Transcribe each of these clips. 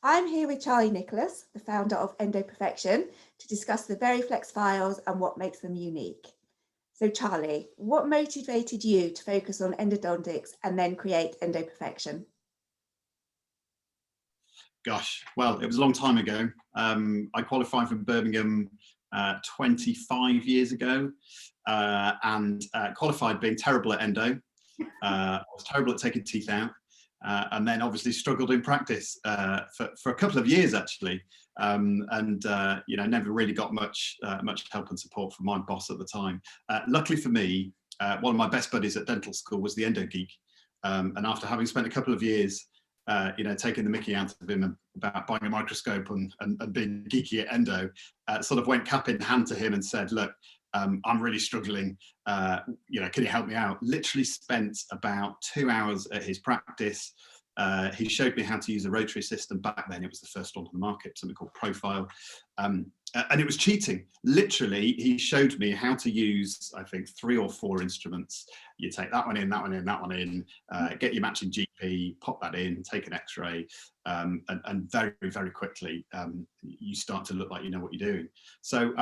I'm here with Charlie Nicholas, the founder of Endoperfection, to discuss the Varyflex files and what makes them unique. So Charlie, what motivated you to focus on endodontics and then create Endoperfection? Gosh, well, it was a long time ago. I qualified from Birmingham 25 years ago and qualified being terrible at endo. I was terrible at taking teeth out. And then obviously struggled in practice for a couple of years actually, never really got much help and support from my boss at the time. Luckily for me, one of my best buddies at dental school was the endo geek, and after having spent a couple of years, taking the mickey out of him about buying a microscope and being geeky at endo, sort of went cap in hand to him and said, "Look, I'm really struggling. Can you help me out?" Literally spent about 2 hours at his practice. He showed me how to use a rotary system. Back then, it was the first one on the market, something called Profile. And it was cheating. Literally, he showed me how to use, I think, 3 or 4 instruments. You take that one in, that one in, that one in, get your matching GP, pop that in, take an X-ray, and very, very quickly, you start to look like you know what you're doing. So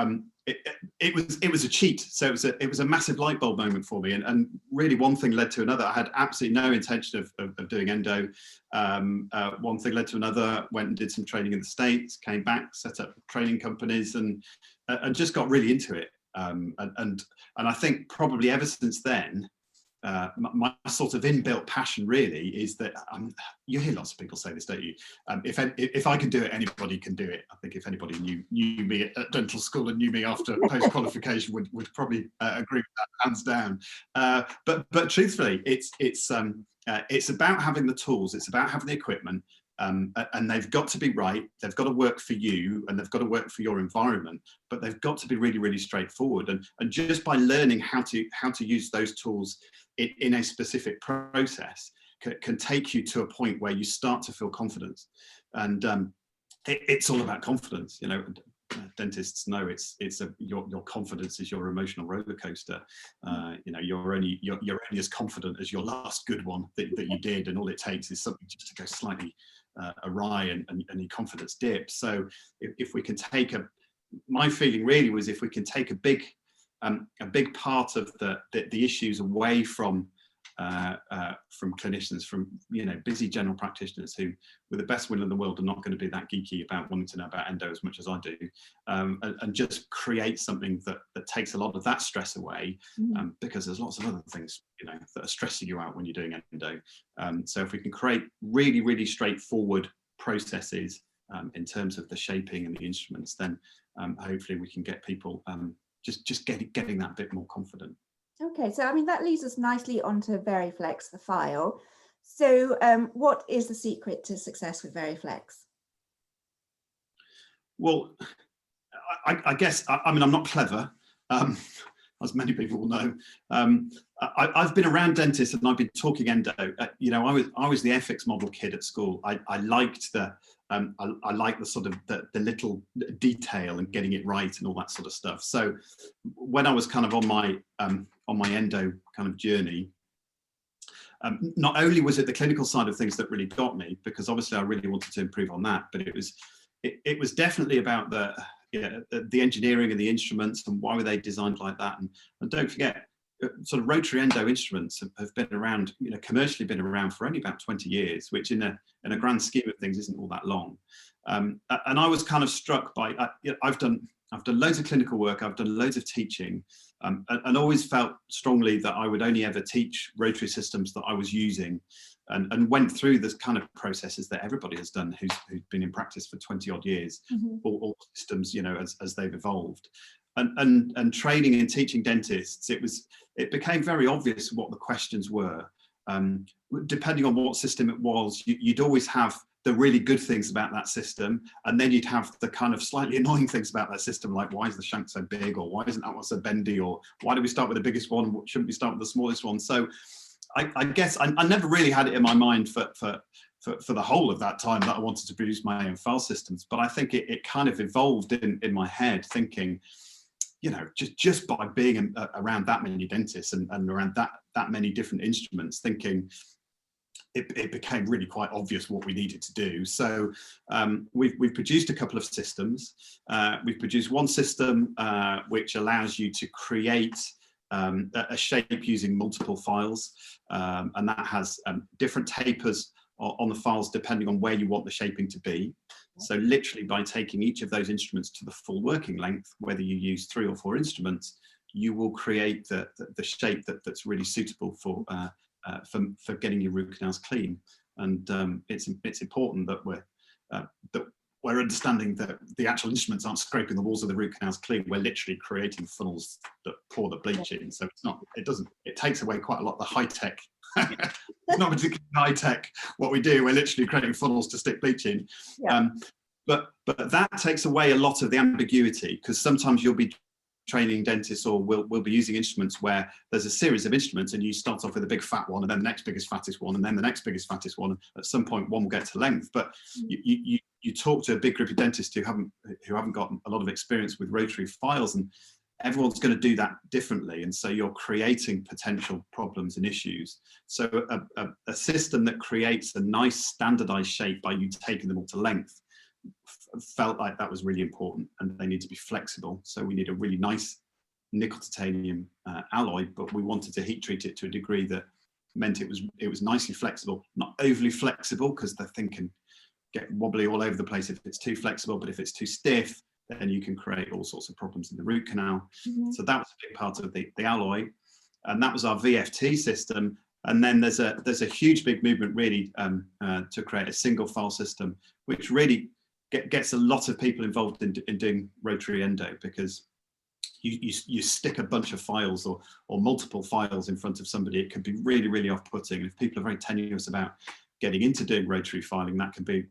it was a cheat. So it was a massive light bulb moment for me. And really, one thing led to another. I had absolutely no intention of doing endo. One thing led to another. Went and did some training in the States. Came back, set up training companies, and just got really into it. And I think probably ever since then, my sort of inbuilt passion really is that you hear lots of people say this, don't you? If I can do it, anybody can do it. I think if anybody knew me at dental school and knew me after post qualification would probably agree with that hands down. But truthfully, it's about having the tools. It's about having the equipment. And they've got to be right. They've got to work for you, and they've got to work for your environment. But they've got to be really, really straightforward. And just by learning how to use those tools in a specific process can take you to a point where you start to feel confidence. And it's all about confidence. Dentists know your confidence is your emotional roller coaster. You're only as confident as your last good one that you did, and all it takes is something just to go slightly awry and your confidence dips. So if we can take my feeling really was if we can take a big part of the issues away from clinicians, from busy general practitioners who, with the best will in the world, are not going to be that geeky about wanting to know about endo as much as I do, and just create something that takes a lot of that stress away, because there's lots of other things that are stressing you out when you're doing endo. So if we can create really, really straightforward processes in terms of the shaping and the instruments, then hopefully we can get people just getting that bit more confident. Okay, so I mean that leads us nicely onto Varyflex, the file. So what is the secret to success with Varyflex? Well, I guess I'm not clever, as many people will know. I've been around dentists and I've been talking endo. I was the FX model kid at school. I liked I like the sort of the little detail and getting it right and all that sort of stuff. So when I was kind of on my endo kind of journey, not only was it the clinical side of things that really got me, because obviously I really wanted to improve on that, but it was definitely about the engineering and the instruments and why were they designed like that. And don't forget, sort of rotary endo instruments have been around, commercially been around for only about 20 years, which in a grand scheme of things isn't all that long. And I was kind of struck by, I've done loads of clinical work, I've done loads of teaching, and always felt strongly that I would only ever teach rotary systems that I was using, and went through the kind of processes that everybody has done who's been in practice for 20 odd years, all systems, as they've evolved. And training and teaching dentists, it became very obvious what the questions were. Depending on what system it was, you'd always have the really good things about that system, and then you'd have the kind of slightly annoying things about that system, like why is the shank so big, or why isn't that one so bendy, or why do we start with the biggest one, shouldn't we start with the smallest one? So I guess I never really had it in my mind for the whole of that time that I wanted to produce my own file systems, but I think it kind of evolved in my head, thinking, just by being around that many dentists and around that many different instruments, thinking, it became really quite obvious what we needed to do. So we've produced a couple of systems. We've produced one system which allows you to create a shape using multiple files, and that has different tapers on the files depending on where you want the shaping to be. So literally by taking each of those instruments to the full working length, whether you use 3 or 4 instruments, you will create the shape that's really suitable for getting your root canals clean. And it's important that we're understanding that the actual instruments aren't scraping the walls of the root canals clean. We're literally creating funnels that pour the bleach in. So it takes away quite a lot of the high tech. It's not particularly high tech what we do. We're literally creating funnels to stick bleach in. Yeah. But that takes away a lot of the ambiguity, because sometimes you'll be training dentists or we'll be using instruments where there's a series of instruments and you start off with a big fat one and then the next biggest fattest one and then the next biggest fattest one. At some point one will get to length, but you talk to a big group of dentists who haven't got a lot of experience with rotary files, and everyone's going to do that differently, and so you're creating potential problems and issues. So a system that creates a nice standardized shape by you taking them all to length felt like that was really important, and they need to be flexible. So we need a really nice nickel titanium alloy, but we wanted to heat treat it to a degree that meant it was nicely flexible, not overly flexible, because the thing can get wobbly all over the place if it's too flexible, but if it's too stiff, then you can create all sorts of problems in the root canal. So that was a big part of the alloy, and that was our VFT system. And then there's a huge big movement really to create a single file system, which really gets a lot of people involved in doing rotary endo, because you stick a bunch of files or multiple files in front of somebody. It can be really, really off-putting. And if people are very tenuous about getting into doing rotary filing, that can be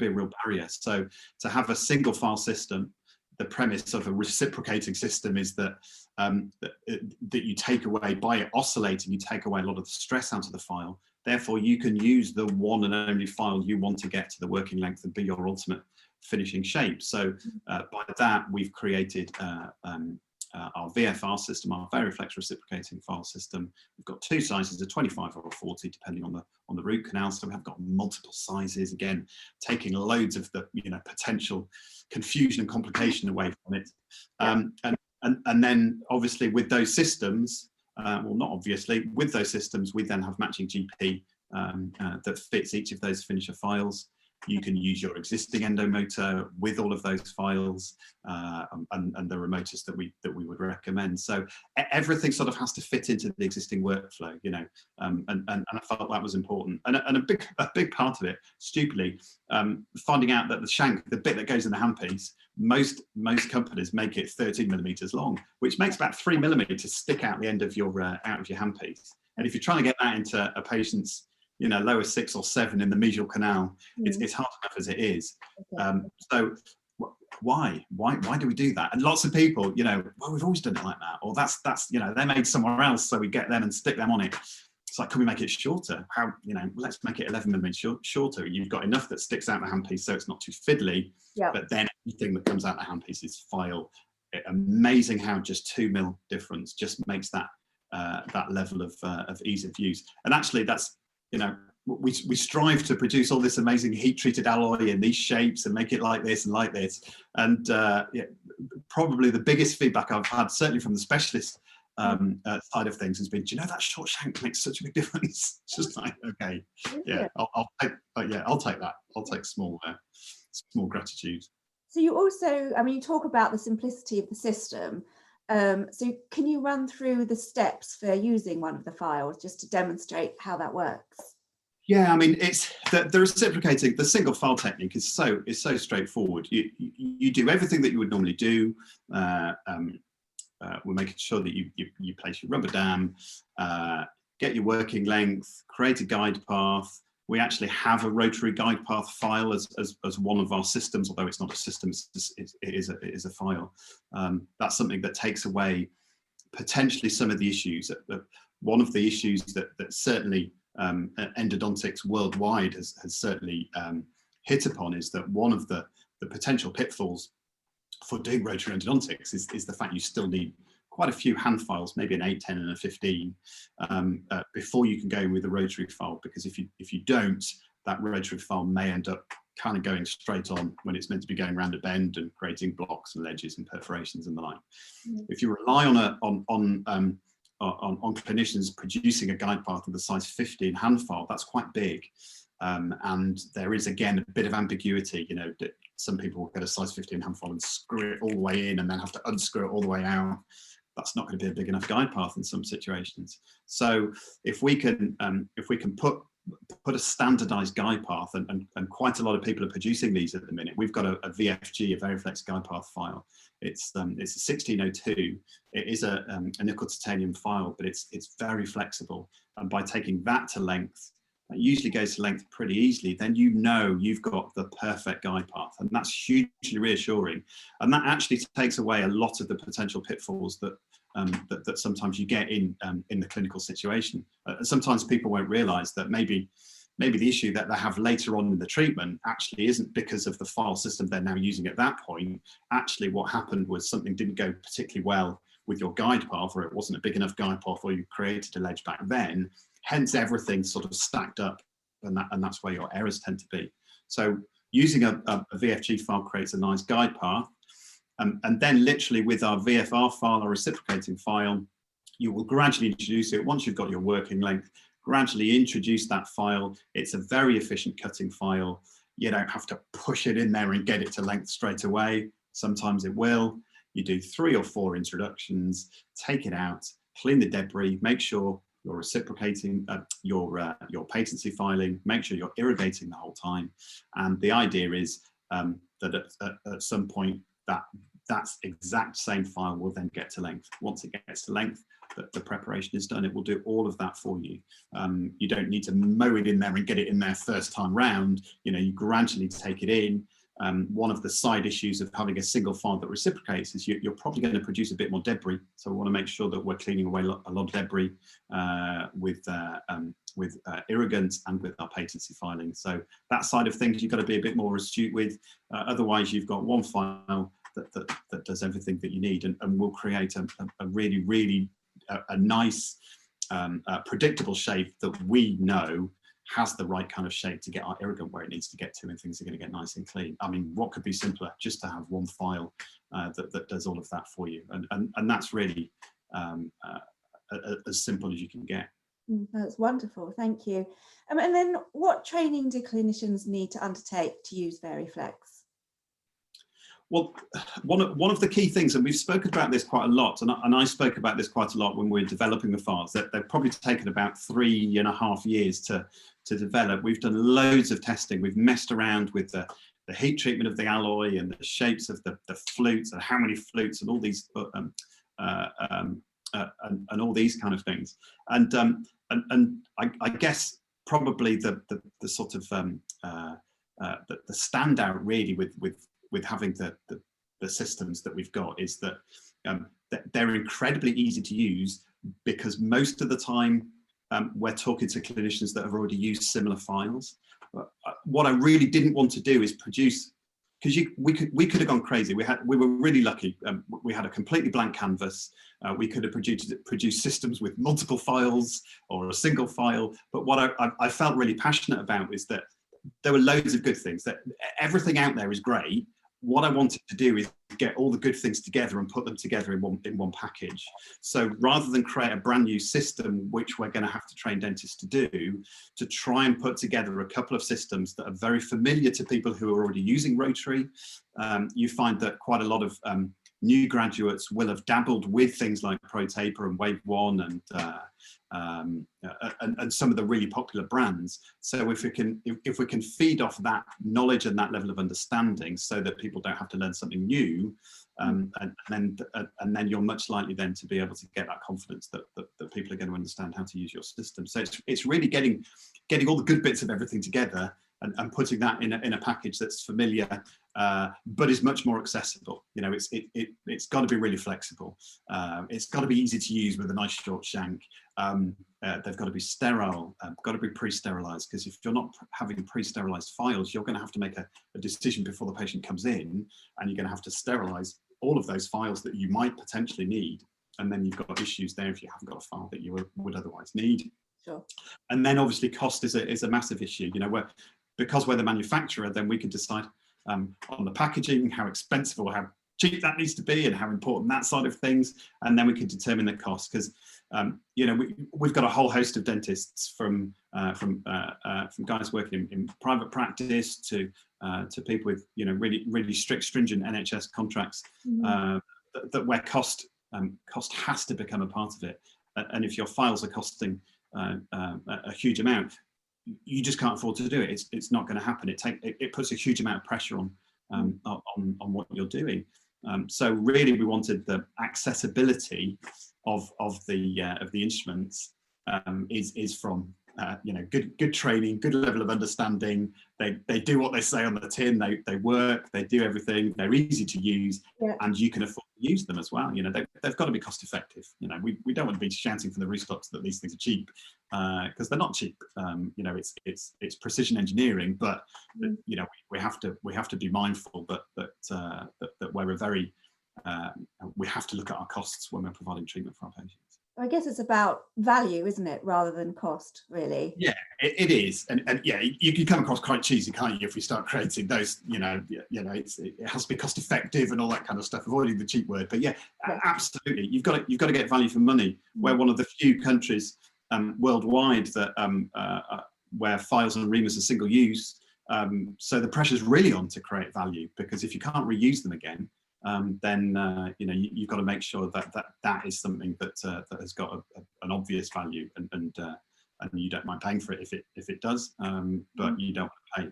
a real barrier. So to have a single file system, the premise of a reciprocating system is that that you take away, by it oscillating, you take away a lot of the stress out of the file. Therefore, you can use the one and only file you want to get to the working length and be your ultimate finishing shape. So by that, we've created our VFR system, our Varyflex reciprocating file system. We've got 2 sizes, a 25 or a 40, depending on the root canal. So we have got multiple sizes, again, taking loads of the potential confusion and complication away from it. And then obviously with those systems, well, not obviously, with those systems, we then have matching GP that fits each of those finisher files. You can use your existing endomotor with all of those files and the remoters that we would recommend. So everything sort of has to fit into the existing workflow, and I felt that was important. And a big part of it, stupidly, finding out that the shank, the bit that goes in the handpiece, most companies make it 13 millimeters long, which makes about 3 millimeters stick out the end of your handpiece. And if you're trying to get that into a patient's lower 6 or 7 in the mesial canal, it's hard enough as it is. So why do we do that? And lots of people, well, we've always done it like that, or that's they're made somewhere else, so we get them and stick them on it. It's like, can we make it shorter? How, let's make it 11 millimeters shorter. You've got enough that sticks out the handpiece, so it's not too fiddly. But then anything that comes out the handpiece is file. Amazing how just 2 mil difference just makes that level of ease of use. And actually, that's we strive to produce all this amazing heat-treated alloy in these shapes and make it like this and like this. And probably the biggest feedback I've had, certainly from the specialist side of things, has been, do you know, that short shank makes such a big difference? It's just like, okay, I'll take that. I'll take small gratitude. So you also, you talk about the simplicity of the system. So can you run through the steps for using one of the files just to demonstrate how that works? Yeah, it's the reciprocating, the single file technique is so straightforward. You do everything that you would normally do. We're making sure that you place your rubber dam, get your working length, create a guide path. We actually have a rotary guide path file as one of our systems, although it's not a system, it is a file. That's something that takes away potentially some of the issues. One of the issues that certainly endodontics worldwide has certainly hit upon is that one of the potential pitfalls for doing rotary endodontics is the fact you still need quite a few hand files, maybe an 8, 10 and a 15, before you can go with a rotary file, because if you don't, that rotary file may end up kind of going straight on when it's meant to be going around a bend and creating blocks and ledges and perforations and the like. If you rely on clinicians producing a guide path with a size 15 hand file, that's quite big. And there is, again, a bit of ambiguity. You know, that some people will get a size 15 hand file and screw it all the way in and then have to unscrew it all the way out. That's not going to be a big enough guide path in some situations. So if we can put a standardized guide path, and quite a lot of people are producing these at the minute. We've got a VFG, a Varyflex guide path file. It's a 1602. It is a nickel titanium file, but it's very flexible. And by taking that to length, that usually goes to length pretty easily, then you know you've got the perfect guide path, and that's hugely reassuring. And that actually takes away a lot of the potential pitfalls that that sometimes you get in the clinical situation. Sometimes people won't realise that maybe the issue that they have later on in the treatment actually isn't because of the file system they're now using at that point. Actually, what happened was something didn't go particularly well with your guide path, or it wasn't a big enough guide path, or you created a ledge back then. Hence, everything sort of stacked up, and that's where your errors tend to be. So using a VFG file creates a nice guide path. And then literally with our VFR file, or reciprocating file, you will gradually introduce it. Once you've got your working length, gradually introduce that file. It's a very efficient cutting file. You don't have to push it in there and get it to length straight away. Sometimes it will. You do 3 or 4 introductions, take it out, clean the debris, make sure you're reciprocating your patency filing, make sure you're irrigating the whole time. And the idea is that at some point, that exact same file will then get to length. Once it gets to length, the preparation is done. It will do all of that for you. You don't need to mow it in there and get it in there first time round. You know, you gradually take it in. One of the side issues of having a single file that reciprocates is you're probably going to produce a bit more debris. So we want to make sure that we're cleaning away a lot of debris with irrigants and with our patency filing. So that side of things you've got to be a bit more astute with. Otherwise, you've got one file that does everything that you need, and will create a really, really nice, predictable shape that we know has the right kind of shape to get our irrigant where it needs to get to, and things are going to get nice and clean. I mean, what could be simpler just to have one file that does all of that for you, and that's really as simple as you can get. That's wonderful, thank you. And then what training do clinicians need to undertake to use Varyflex? Well, one of the key things, and we've spoken about this quite a lot, and I spoke about this quite a lot when we were developing the files, that they've probably taken about 3.5 years to develop. We've done loads of testing. We've messed around with the heat treatment of the alloy and the shapes of the flutes and how many flutes and all these and all these kind of things. And I guess probably the sort of the standout really with having the systems that we've got is that they're incredibly easy to use, because most of the time we're talking to clinicians that have already used similar files. What I really didn't want to do is produce, because we could have gone crazy. We were really lucky. We had a completely blank canvas. We could have produced systems with multiple files or a single file. But what I felt really passionate about is that there were loads of good things. That everything out there is great. What I wanted to do is get all the good things together and put them together in one package. So rather than create a brand new system, which we're going to have to train dentists to do, to try and put together a couple of systems that are very familiar to people who are already using rotary. You find that quite a lot of new graduates will have dabbled with things like ProTaper and Wave One and some of the really popular brands. So if we can feed off that knowledge and that level of understanding, so that people don't have to learn something new, and then you're much likely then to be able to get that confidence that people are going to understand how to use your system. So it's really getting all the good bits of everything together and putting that in a package that's familiar, but is much more accessible. You know, it's got to be really flexible. It's got to be easy to use with a nice short shank. They've got to be sterile, got to be pre-sterilized, because if you're not having pre-sterilized files, you're going to have to make a decision before the patient comes in, and you're going to have to sterilize all of those files that you might potentially need. and then you've got issues there if you haven't got a file that you would otherwise need. Sure. And then obviously cost is a massive issue. Because we're the manufacturer, then we can decide on the packaging, how expensive or how cheap that needs to be, and how important that side of things, and then we can determine the cost. Because we've got a whole host of dentists from guys working in private practice to people with really strict, stringent NHS contracts, that where cost has to become a part of it. And if your files are costing a huge amount, you just can't afford to do it. It's not going to happen. It puts a huge amount of pressure on what you're doing. So really, we wanted the accessibility of the instruments is from good training, good level of understanding. They do what they say on the tin. They work. They do everything. They're easy to use, and you can afford to use them as well. They've got to be cost effective. We don't want to be shouting from the rooftops that these things are cheap, because they're not cheap. It's precision engineering, but we have to be mindful that we're we have to look at our costs when we're providing treatment for our patients. I guess it's about value, isn't it, rather than cost, really? Yeah, it is, and yeah, you can come across quite cheesy, can't you, if we start creating those, it has to be cost effective and all that kind of stuff, avoiding the cheap word. But yeah, absolutely, you've got to get value for money. We're one of the few countries worldwide that where files and reamers are single use, so the pressure's really on to create value, because if you can't reuse them again, then you've got to make sure that is something that has got an obvious value, and you don't mind paying for it if it does, but you don't want to pay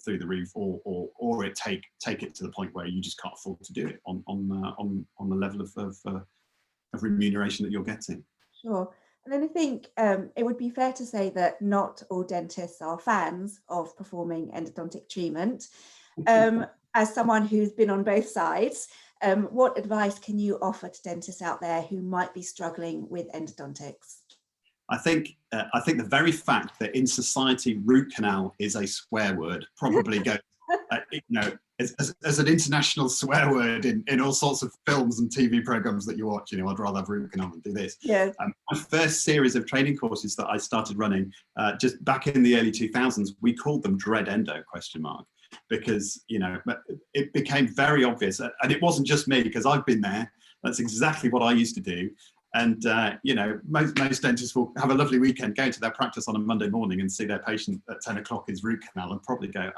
through the roof, or it take it to the point where you just can't afford to do it on the level of remuneration that you're getting. Sure. And then I think it would be fair to say that not all dentists are fans of performing endodontic treatment. As someone who's been on both sides, what advice can you offer to dentists out there who might be struggling with endodontics? I think the very fact that in society root canal is a swear word probably goes, as an international swear word in all sorts of films and TV programs that you watch. I'd rather have root canal than do this. Yes. My first series of training courses that I started running just back in the early 2000s, we called them Dread Endo ? Because it became very obvious, and it wasn't just me, because I've been there. That's exactly what I used to do. And most dentists will have a lovely weekend, go to their practice on a Monday morning and see their patient at 10 o'clock is root canal, and probably go,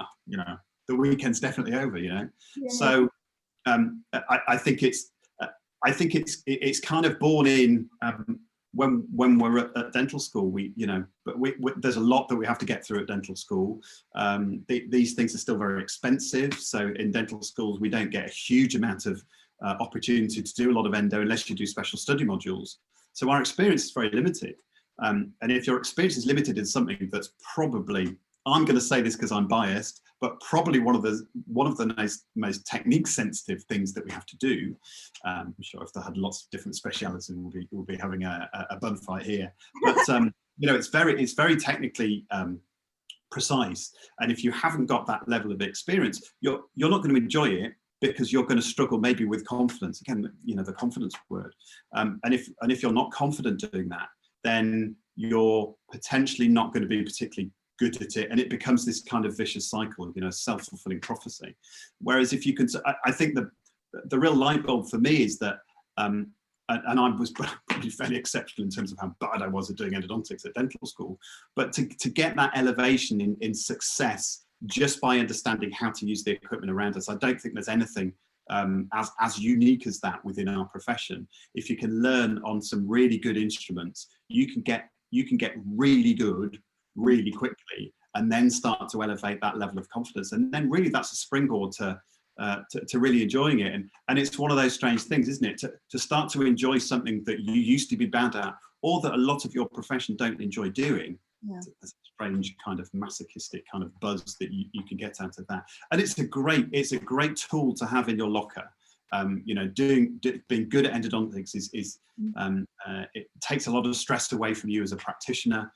the weekend's definitely over. Yeah. So I think it's kind of born in when we're at dental school. But there's a lot that we have to get through at dental school. These things are still very expensive, so in dental schools we don't get a huge amount of opportunity to do a lot of endo unless you do special study modules. So our experience is very limited, and if your experience is limited in something that's probably, I'm going to say this because I'm biased, but probably one of the most technique sensitive things that we have to do. I'm sure if they had lots of different specialities, we'll be having a bun fight here. But it's very technically precise, and if you haven't got that level of experience, you're not going to enjoy it, because you're going to struggle maybe with confidence. Again, the confidence word. And if you're not confident doing that, then you're potentially not going to be particularly good at it, and it becomes this kind of vicious cycle, self-fulfilling prophecy. Whereas if you can, I think the real light bulb for me is that, and I was probably fairly exceptional in terms of how bad I was at doing endodontics at dental school, but to get that elevation in success just by understanding how to use the equipment around us, I don't think there's anything as unique as that within our profession. If you can learn on some really good instruments, you can get really good really quickly, and then start to elevate that level of confidence, and then really that's a springboard to really enjoying it. And it's one of those strange things, isn't it, to start to enjoy something that you used to be bad at, or that a lot of your profession don't enjoy doing. There's a strange kind of masochistic kind of buzz that you can get out of that, and it's a great tool to have in your locker. Being good at endodontics it takes a lot of stress away from you as a practitioner.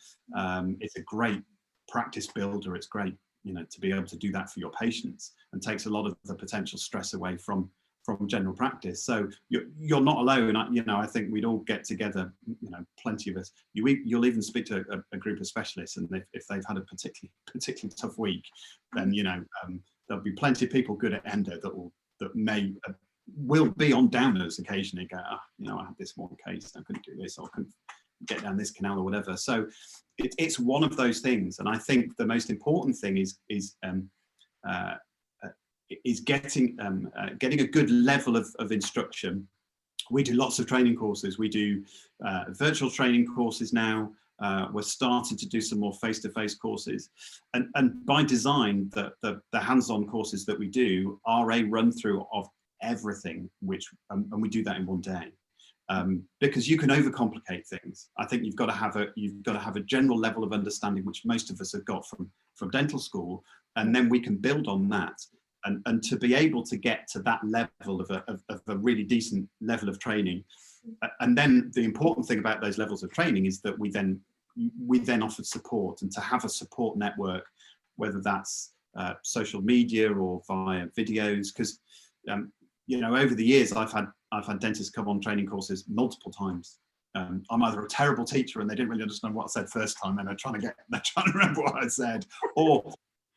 It's a great practice builder. It's great, to be able to do that for your patients, and takes a lot of the potential stress away from from general practice. So you're not alone. I think we'd all get together, plenty of us. You'll even speak to a group of specialists, and if they've had a particularly tough week, then there'll be plenty of people good at endo that will be on downers occasionally. Go, I had this one case, I couldn't do this, or I couldn't get down this canal or whatever. So it's one of those things, and I think the most important thing is getting a good level of instruction. We do lots of training courses. We do virtual training courses now. We're starting to do some more face-to-face courses, and by design, the hands-on courses that we do are a run-through of everything, and we do that in one day. Because you can overcomplicate things. I think you've got to have a general level of understanding, which most of us have got from dental school, and then we can build on that. And to be able to get to that level of a really decent level of training, and then the important thing about those levels of training is that we then offer support, and to have a support network, whether that's social media or via videos, because over the years I've had dentists come on training courses multiple times. I'm either a terrible teacher and they didn't really understand what I said first time, and they're trying to remember what I said,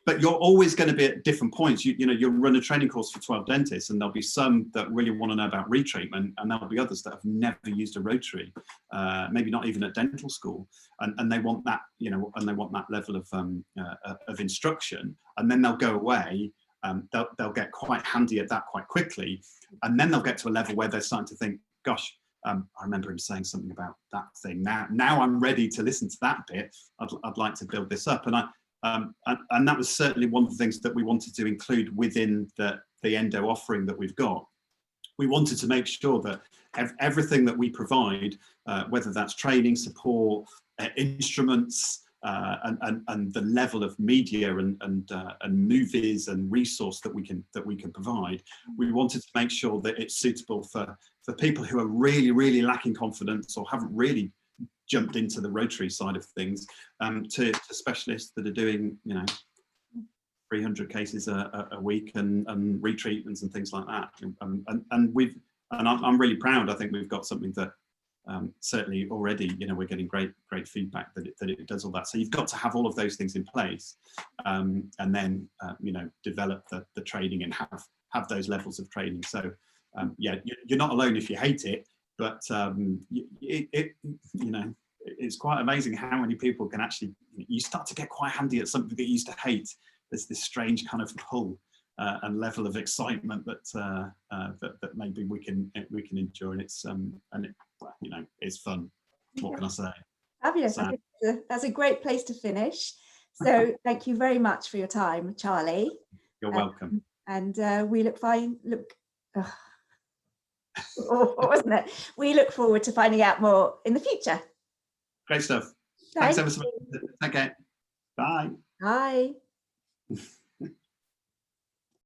but you're always going to be at different points. You'll run a training course for 12 dentists, and there'll be some that really want to know about retreatment, and there'll be others that have never used a rotary, maybe not even at dental school, and they want that, and they want that level of instruction, and then they'll go away. They'll get quite handy at that quite quickly, and then they'll get to a level where they're starting to think, gosh, I remember him saying something about that thing. Now I'm ready to listen to that bit. I'd like to build this up, and that was certainly one of the things that we wanted to include within the endo offering that we've got. We wanted to make sure that everything that we provide, whether that's training, support, instruments, and the level of media and movies and resource that we can provide, we wanted to make sure that it's suitable for people who are really, really lacking confidence or haven't really jumped into the rotary side of things, to specialists that are doing 300 cases a week and retreatments and things like that. And I'm really proud. I think we've got something that certainly already, we're getting great feedback that it does all that. So you've got to have all of those things in place, and then develop the training and have those levels of training. So you're not alone if you hate it, but it's quite amazing how many people can actually, you start to get quite handy at something that you used to hate. There's this strange kind of pull and level of excitement that maybe we can enjoy, and it's it's fun. What can I say? Fabulous. So, I think that's a great place to finish. So thank you very much for your time, Charlie. You're welcome. And we wasn't it? We look forward to finding out more in the future. Great stuff. Thanks ever so much. Okay. Bye. Bye.